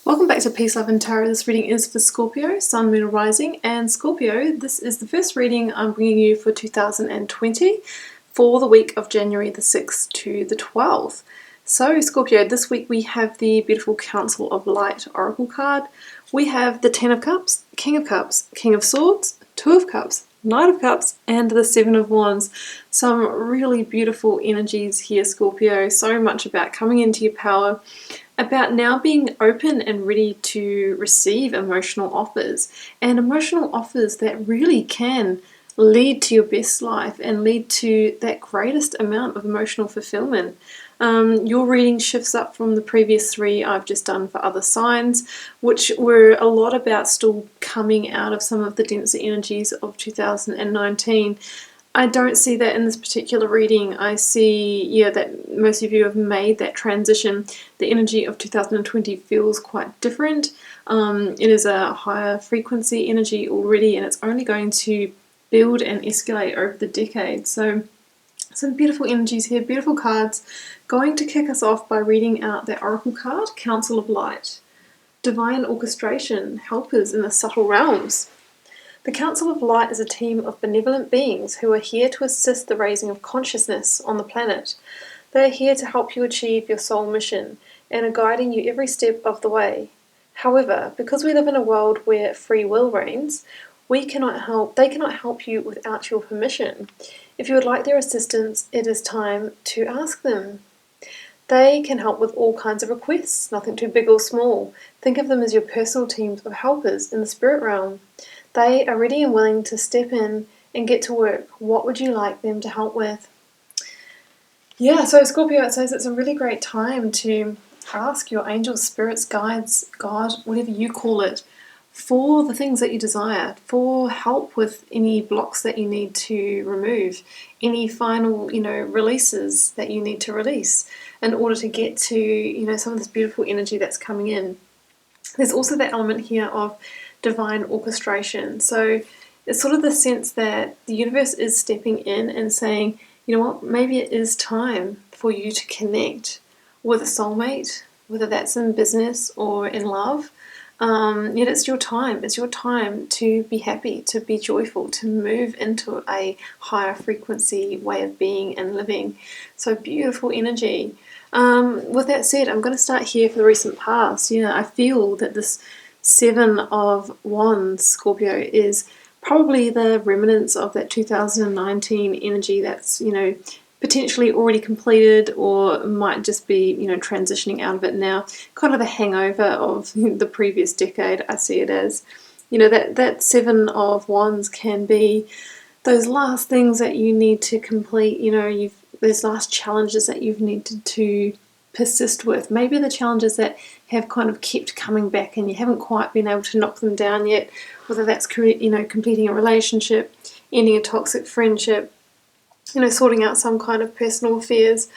Welcome back to Peace, Love and Tarot. This reading is for Scorpio, Sun, Moon, Rising, and Scorpio. This is the first reading I'm bringing you for 2020 for the week of January the 6th to the 12th. So Scorpio, this week we have the beautiful Council of Light Oracle card. We have the Ten of Cups, King of Swords, Two of Cups, Knight of Cups, and the Seven of Wands. Some really beautiful energies here, Scorpio. So much about coming into your power, about now being open and ready to receive emotional offers, and emotional offers that really can lead to your best life and lead to that greatest amount of emotional fulfillment. Your reading shifts up from the previous three I've just done for other signs, which were a lot about still coming out of some of the denser energies of 2019. I don't see that in this particular reading. I see, that most of you have made that transition. The energy of 2020 feels quite different. It is a higher frequency energy already, and it's only going to build and escalate over the decade. So some beautiful energies here, beautiful cards. Going to kick us off by reading out the Oracle card, Council of Light. Divine orchestration, helpers in the subtle realms. The Council of Light is a team of benevolent beings who are here to assist the raising of consciousness on the planet. They are here to help you achieve your soul mission and are guiding you every step of the way. However, because we live in a world where free will reigns, they cannot help you without your permission. If you would like their assistance, it is time to ask them. They can help with all kinds of requests, nothing too big or small. Think of them as your personal teams of helpers in the spirit realm. They are ready and willing to step in and get to work. What would you like them to help with? Yeah, so Scorpio, it says it's a really great time to ask your angels, spirits, guides, God, whatever you call it, for the things that you desire, for help with any blocks that you need to remove, any final, releases that you need to release in order to get to, some of this beautiful energy that's coming in. There's also that element here of divine orchestration. So it's sort of the sense that the universe is stepping in and saying, you know what, maybe it is time for you to connect with a soulmate, whether that's in business or in love. Yet it's your time. It's your time to be happy, to be joyful, to move into a higher frequency way of being and living. So beautiful energy. With that said, I'm going to start here for the recent past. I feel that this Seven of Wands, Scorpio, is probably the remnants of that 2019 energy that's, potentially already completed or might just be, transitioning out of it now. Kind of the hangover of the previous decade, I see it as. That Seven of Wands can be those last things that you need to complete, those last challenges that you've needed to persist with. Maybe the challenges that have kind of kept coming back and you haven't quite been able to knock them down yet, whether that's completing a relationship, ending a toxic friendship, sorting out some kind of personal affairs.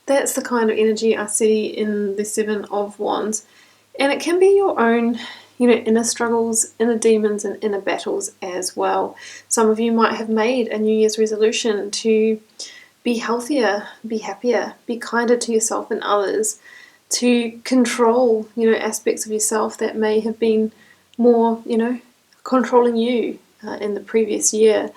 That's the kind of energy I see in the Seven of Wands. And it can be your own, inner struggles, inner demons, and inner battles as well. Some of you might have made a New Year's resolution to be healthier, be happier, be kinder to yourself and others, to control, aspects of yourself that may have been more, controlling you in the previous year.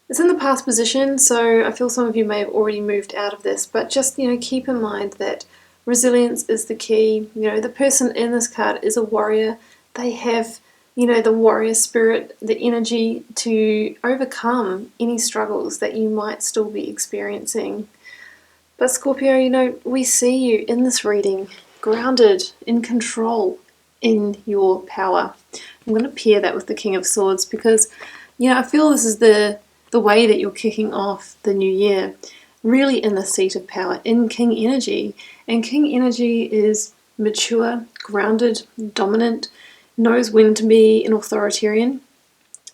It's in the past position, so I feel some of you may have already moved out of this, but just, keep in mind that resilience is the key. The person in this card is a warrior. They have, the warrior spirit, the energy to overcome any struggles that you might still be experiencing. But Scorpio, we see you in this reading, grounded, in control, in your power. I'm going to pair that with the King of Swords because, I feel this is the way that you're kicking off the new year, really in the seat of power, in King energy. And King energy is mature, grounded, dominant, knows when to be an authoritarian,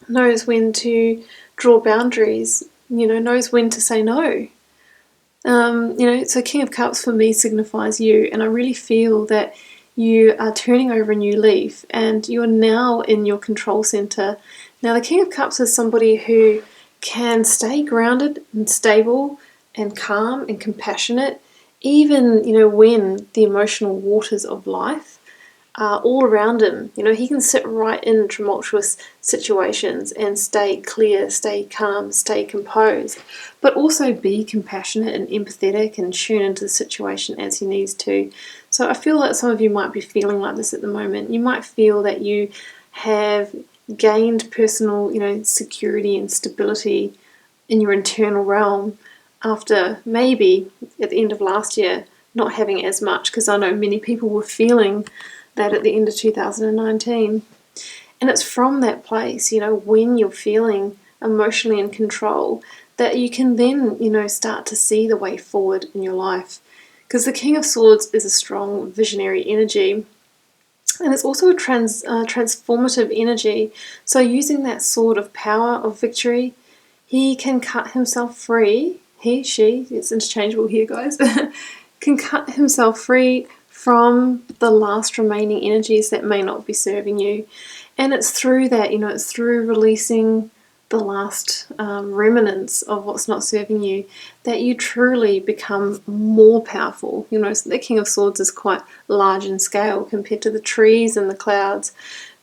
knows when to draw boundaries, knows when to say no. So King of Cups for me signifies you, and I really feel that you are turning over a new leaf and you're now in your control center. Now the King of Cups is somebody who can stay grounded and stable and calm and compassionate, even, when the emotional waters of life all around him. You know, he can sit right in tumultuous situations and stay clear, stay calm, stay composed, but also be compassionate and empathetic and tune into the situation as he needs to. So I feel that some of you might be feeling like this at the moment. You might feel that you have gained personal, security and stability in your internal realm after maybe at the end of last year not having as much, because I know many people were feeling that at the end of 2019. And it's from that place, when you're feeling emotionally in control, that you can then, start to see the way forward in your life. Because the King of Swords is a strong visionary energy. And it's also a transformative energy. So using that sword of power, of victory, he can cut himself free. He, she, it's interchangeable here, guys. Can cut himself free from the last remaining energies that may not be serving you. And it's through that, it's through releasing the last remnants of what's not serving you that you truly become more powerful. So the King of Swords is quite large in scale compared to the trees and the clouds,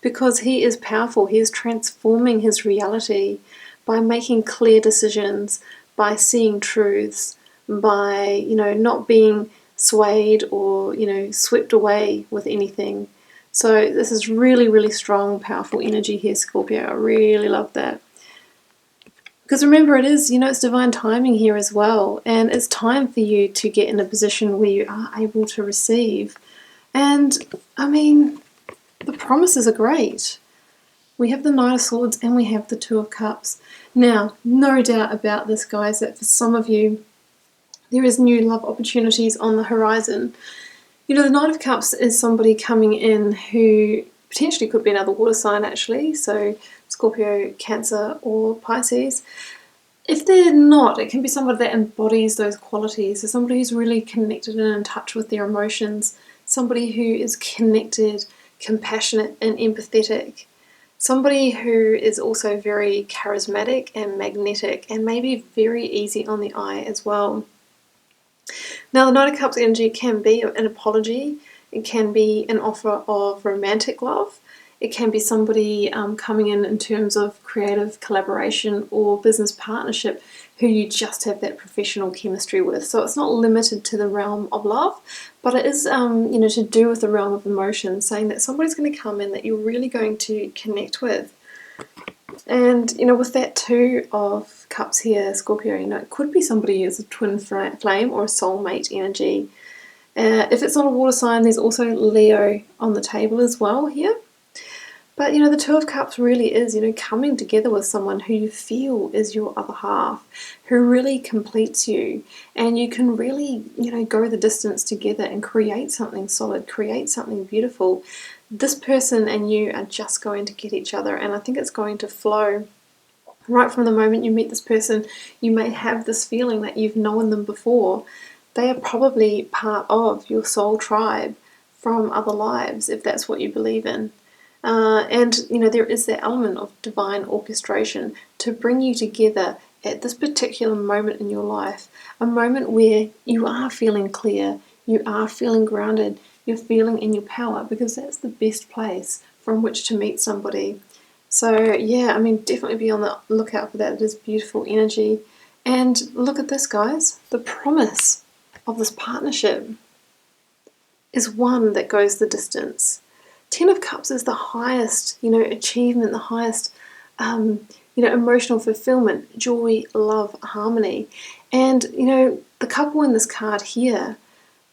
because he is powerful. He is transforming his reality by making clear decisions, by seeing truths, by, not being swayed or, swept away with anything. So this is really, really strong, powerful energy here, Scorpio. I really love that. Because remember, it is, it's divine timing here as well. And it's time for you to get in a position where you are able to receive. And, the promises are great. We have the Knight of Swords and we have the Two of Cups. Now, no doubt about this, guys, that for some of you, there is new love opportunities on the horizon. The Knight of Cups is somebody coming in who potentially could be another water sign, actually. So Scorpio, Cancer, or Pisces. If they're not, it can be somebody that embodies those qualities. So somebody who's really connected and in touch with their emotions. Somebody who is connected, compassionate, and empathetic. Somebody who is also very charismatic and magnetic and maybe very easy on the eye as well. Now, the Knight of Cups energy can be an apology. It can be an offer of romantic love. It can be somebody coming in terms of creative collaboration or business partnership who you just have that professional chemistry with. So it's not limited to the realm of love, but it is, to do with the realm of emotion, saying that somebody's going to come in that you're really going to connect with. And, with that Two of Cups here, Scorpio, it could be somebody who's a twin flame or a soulmate energy. If it's not a water sign, there's also Leo on the table as well here. But, the Two of Cups really is, coming together with someone who you feel is your other half, who really completes you. And you can really, go the distance together and create something solid, create something beautiful. This person and you are just going to get each other, and I think it's going to flow. Right from the moment you meet this person, you may have this feeling that you've known them before. They are probably part of your soul tribe from other lives, if that's what you believe in. And there is that element of divine orchestration to bring you together at this particular moment in your life, a moment where you are feeling clear, you are feeling grounded, you're feeling in your power, because that's the best place from which to meet somebody. So yeah, definitely be on the lookout for that. It is beautiful energy. And look at this, guys. The promise of this partnership is one that goes the distance. Ten of Cups is the highest, achievement, the highest, emotional fulfillment, joy, love, harmony. And, the couple in this card here,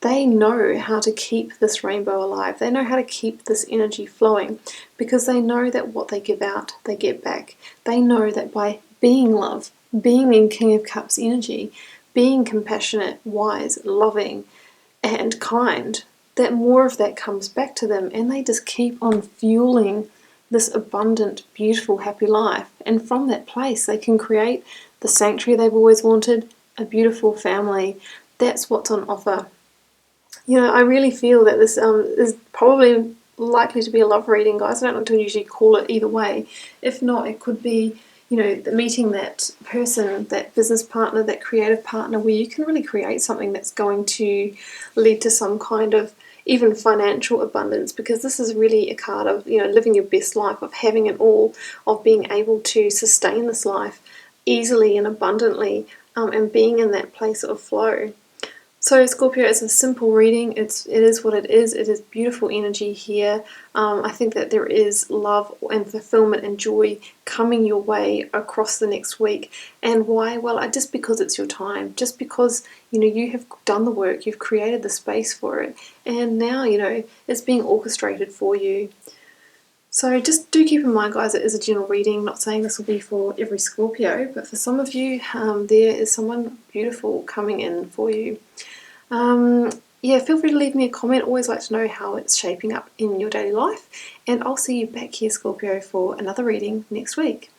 they know how to keep this rainbow alive. They know how to keep this energy flowing, because they know that what they give out, they get back. They know that by being love, being in King of Cups energy, being compassionate, wise, loving, and kind, that more of that comes back to them, and they just keep on fueling this abundant, beautiful, happy life. And from that place, they can create the sanctuary they've always wanted, a beautiful family. That's what's on offer. I really feel that this is probably likely to be a love reading, guys. I don't like to usually call it either way. If not, it could be, meeting that person, that business partner, that creative partner, where you can really create something that's going to lead to some kind of even financial abundance, because this is really a card of, living your best life, of having it all, of being able to sustain this life easily and abundantly, and being in that place of flow. So Scorpio, it's a simple reading. It is what it is. It is beautiful energy here. I think that there is love and fulfillment and joy coming your way across the next week. And why? Well, just because it's your time. Just because, you have done the work. You've created the space for it. And now, it's being orchestrated for you. So just do keep in mind, guys, it is a general reading. Not saying this will be for every Scorpio, but for some of you, there is someone beautiful coming in for you. Yeah, feel free to leave me a comment. Always like to know how it's shaping up in your daily life. And I'll see you back here, Scorpio, for another reading next week.